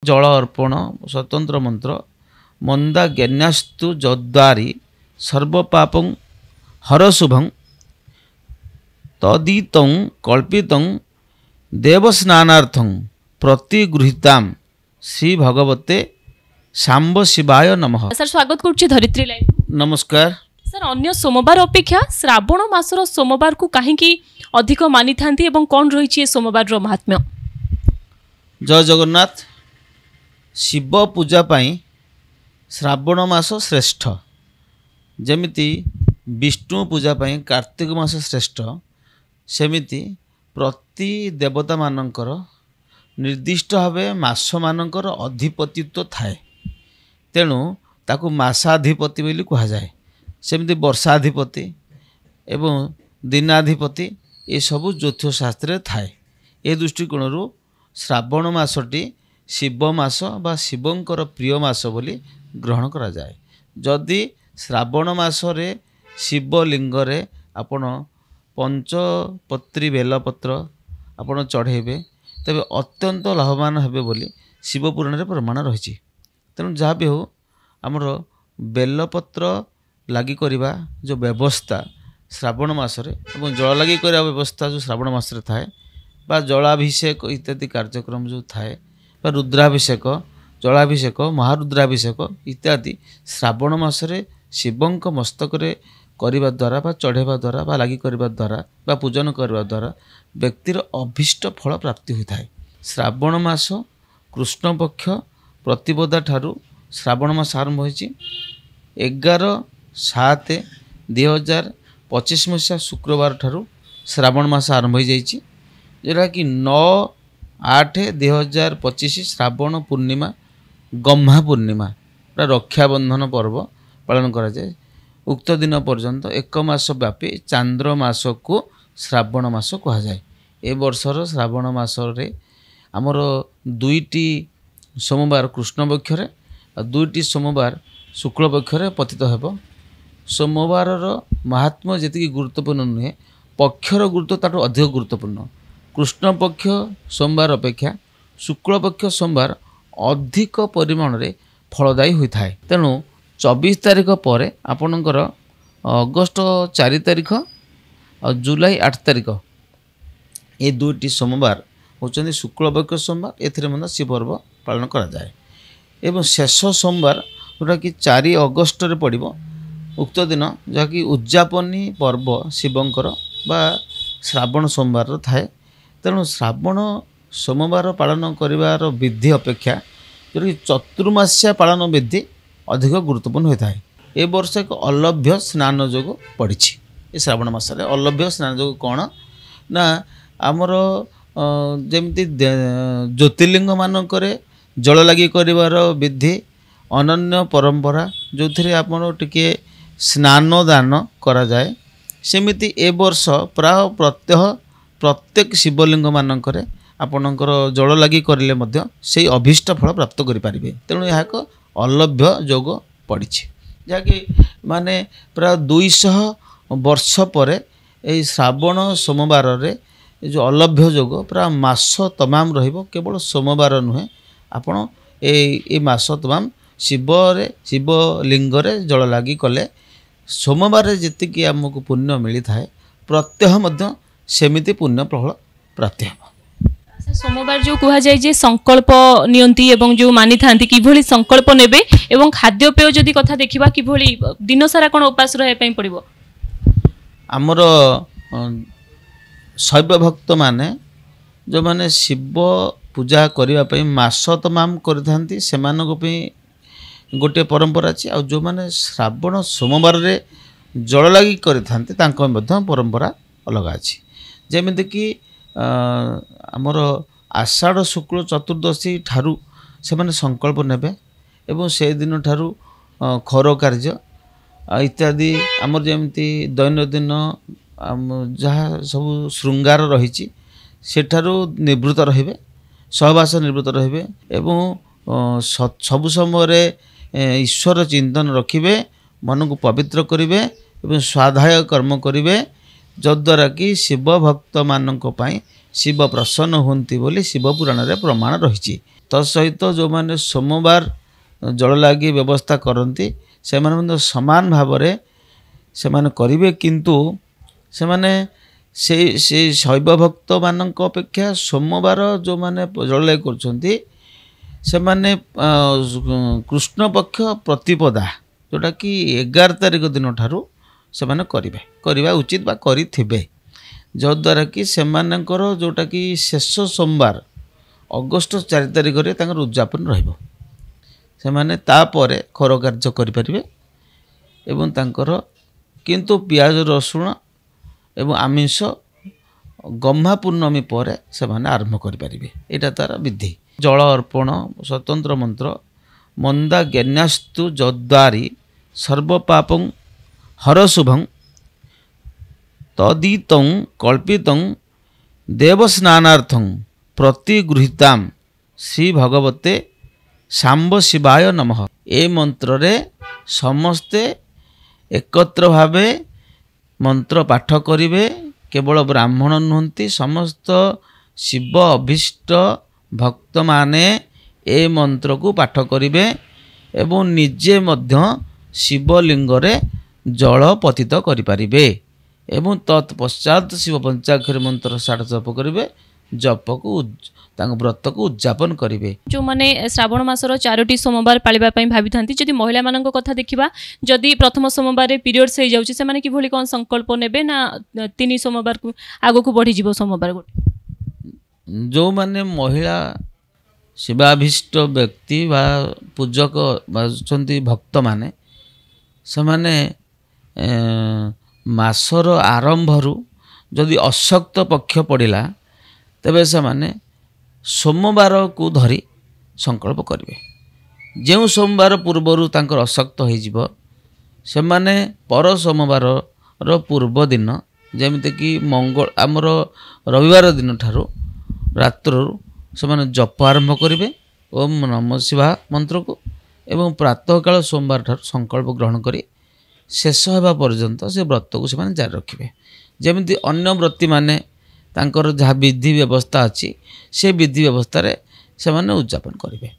जल अर्पण स्वतंत्र मंत्र मंदा ज्ञास्तु जद्वारी सर्वपापं हर शुभं तदितं कल्पितं देवस्नानार्थं प्रतिगृहीताम श्री भगवते सांब शिवाय नमः। सर स्वागत करुच्ची धरित्री लाइव। नमस्कार सर अन्य सोमवार अपेक्षा श्रावण मासर सोमवार को कहीं अधिक मानी थांती एवं कौन रही सोमवार रो महात्म्य? जय जगन्नाथ। शिव पूजा पाई श्रावण मास श्रेष्ठ, जेमिति विष्णु पूजा पाई कार्तिक मास श्रेष्ठ, सेमिति प्रति देवता मानकर निर्दिष्ट भावे मास मानकर अधिपतित्व थाए, तेणु ताकू मासाधिपति बोली कहा जाए। सेमिति वर्षाधिपति एवं दिनाधिपति ये सबू ज्योतिष शास्त्र थाए। ए दृष्टिकोण श्रावण मासटी शिव मास बा शिवंकर प्रिय मास बोली ग्रहण करा जाए। जदि श्रावण मासरे शिवलिंगरे आपण पंचपत्री बेलपत्र आपण चढ़ेबे तेबे अत्यंत लाभवान हेबे बोली शिवपुराण रे प्रमाण रही। तेणु जहाँ भी हो आमर बेलपत्र लगी करवा जो व्यवस्था श्रावण मासरे एवं जल लगी करवा व्यवस्था जो श्रावण मासरे थाए बा जलाभिषेक इत्यादि कार्यक्रम जो थाए बा रुद्राभिषेक जलाभिषेक महारुद्राभिषेक इत्यादि श्रावण मासरे शिवंक मस्तकरे करने द्वारा बा चढ़ेवा द्वारा बा लगी करने द्वारा बा पूजन करने द्वारा व्यक्तिर अभीष्ट फल प्राप्ति होता है। श्रावण मास कृष्ण पक्ष प्रतिपदा ठारू श्रावण मास आरंभ होइछि। 11/7/2025 मसीहा शुक्रवार ठारू श्रावण मास आरंभ हो जाइछि, जोटा कि 9/8/2025 श्रावण पूर्णिमा गम्हा पूर्णिमा रक्षाबंधन पर्व पालन करा जाए। उक्त दिन पर्यंत 1 मास व्यापी चांद्र मास को श्रावण मास कहा जाए। ए वर्षर श्रावण मासरे आमर 2टी सोमवार कृष्ण पक्षरे और 2टी सोमवार शुक्ल पक्षरे पतित हेब। सोमवार महात्म्य जी गुरुत्वपूर्ण नुहे, पक्षर गुरुत्व ताठू अधिक गुरुत्वपूर्ण। कृष्ण पक्ष सोमवार अपेक्षा शुक्ल पक्ष सोमवार अधिक परिमाण रे फलदायी होता है। तेणु 24 तारिख पर आपणकर अगस्ट 4 तारिख और जुलाई 8 तारिख ये 2टी सोमवार होचंदी शुक्ल पक्ष सोमवार। एथिरे मन शिव पर्व पालन करा जाए एवं शेष सोमवार जोटा कि 4 अगस्ट रे पड़िबो। उक्त दिन जहाँकि उद्यापनी पर्व शिवंकर बा श्रावण सोमवार थाए। तेणु श्रावण सोमवार पालन करिवार विधि अपेक्षा जोटा कि चतुर्मास्या पालन विधि अधिक गुरुत्वपूर्ण होता है। ए वर्ष एक अलभ्य स्नान जोग पड़ी। ये श्रावण मासरे अलभ्य स्नान जोग कौन ना आमर जमीती ज्योतिर्लिंग मानकरे जल लगी करिवार विधि अनन्य परंपरा जो थे आपन टिके स्नान दान करा जाए। सेमिति ए वर्ष प्राय प्रत्येक शिवलिंग मानकरे आपणकर जल लगी करले मध्य से अभीष्ट फल प्राप्त करि पारिबे। तेणु यह एक अलभ्य जोग पड़ी, जहाँकि माने प्राय 200 वर्ष पर यही श्रावण सोमवार रे जो अलभ्य जोग प्राय मास तमाम रहिबो। केवल सोमवार नुहे आपण ए मास तमाम शिवलिंगरे जल लगी कले सोमवार जीति आमको पुण्य मिली थाए प्रत्यह मध्य सेमिति पुण्य प्रबल प्राप्ति हे। सोमवार जो कहा जाए जे संकल्प नियंती एवं जो मानी थांती किभली संकल्प नेबे एवं खाद्यपेय जदि कथा देखिबा किभली दिन सारा कोन उपास रहे पई पड़िबो? आमर शैव भक्त माने जो माने शिव पूजा करने पई मास तमाम करथांती सेमानक पई गोटे परंपरा अछि। आ जो माने श्रावण सोमवार रे जल लगी करथांती तांको मध्य परंपरा अलग अछि। जेमिति कि आमर आषाढ़ शुक्ल चतुर्दशी ठारू से माने संकल्प नेबे एवं से दिन ठारू खर कार्य इत्यादि आमर जेमिति दैनंदिन जहाँ सब श्रृंगार रही सेठारू निवृत्त रहिबे, सहवास निवृत्त रहिबे एवं सबु समय ईश्वर चिंतन रखिबे, मन को पवित्र करिबे एवं स्वाध्याय कर्म करिबे, जद्वारा कि शिव भक्त मानक पई शिव प्रसन्न होती बोली शिव पुराण रे प्रमाण रही। तसहित जो मैंने सोमवार जल लगी व्यवस्था करती से समान भाव से माने करिवे किंतु से माने से शैव भक्त मानक अपेक्षा सोमवार जो माने जल लगी करछंती से माने कृष्ण पक्ष प्रतिपदा जोटा कि 11 तारिख दिन ठारू से माने करिबा उचित बा करिथिबे जद्वारा कि सेमानकर जोटा कि शेष सोमवार अगस्ट 4 तारिख रे तांकर उद्यापन रहिबो से माने तापरे खर कार्य करिपारिबे एवं तांकर किंतु पियाज रसुण एवं आमिष गम्हा पूर्णमी पर से माने आरंभ करिपारिबे एटा तार विधि जल अर्पण स्वतंत्र मंत्र मंदा ज्ञानास्तु जद्वारी सर्वपापं हरशुभं तदितं कल्पितं देवस्नानार्थं प्रतिगृहीतां श्री भगवते सांब शिवाय नमः ए मंत्र रे समस्ते एकत्र भावे मंत्र पाठ करिवे केवल ब्राह्मण नुहंती समस्त शिव अभीष्ट भक्त माने ए मंत्र को पाठ करिवे एवं निजे मध्य शिवलिंग रे जल पतित करिपारिबे एवं तत्पश्चात शिव पंचाक्षरी मंत्र 60 जप करिवे जप को व्रत को उद्यापन करेंगे जो माने श्रावण मासर 4टी सोमवार पालिबा पई भाबी थांती जदि महिला मानक कथा देखिबा जदि प्रथम सोमवार पीरियड्स हो जाउची से माने कि भली कोन संकल्प नेबे ना 3 सोमवार को आगो को बढ़ी जीवो सोमवार गोटे जो माने महिला शिवाभीष्ट व्यक्ति बा पूजक बाचंती भक्त माने से माने मासर आरंभरू जदि अशक्त पक्ष पड़िला तेबे से माने सोमवार को धरी संकल्प करेंगे जो सोमवार पूर्वर तांकर अशक्त हो से माने पर सोमवार पूर्व दिन जमिति कि मंगल आमर रविवार दिन ठारू रात्रु से माने जप आरंभ करेंगे ओम नमः शिवाय मंत्र को एवं प्रातः काल सोमवार ठारू संकल्प ग्रहण करी शेष होगा पर्यंत से व्रत को से माने जारी रखिबे जमिति अन्य व्रती माने तांकर जहाँ विधि व्यवस्था अच्छी से विधि व्यवस्था रे से माने उद्यापन करेंगे।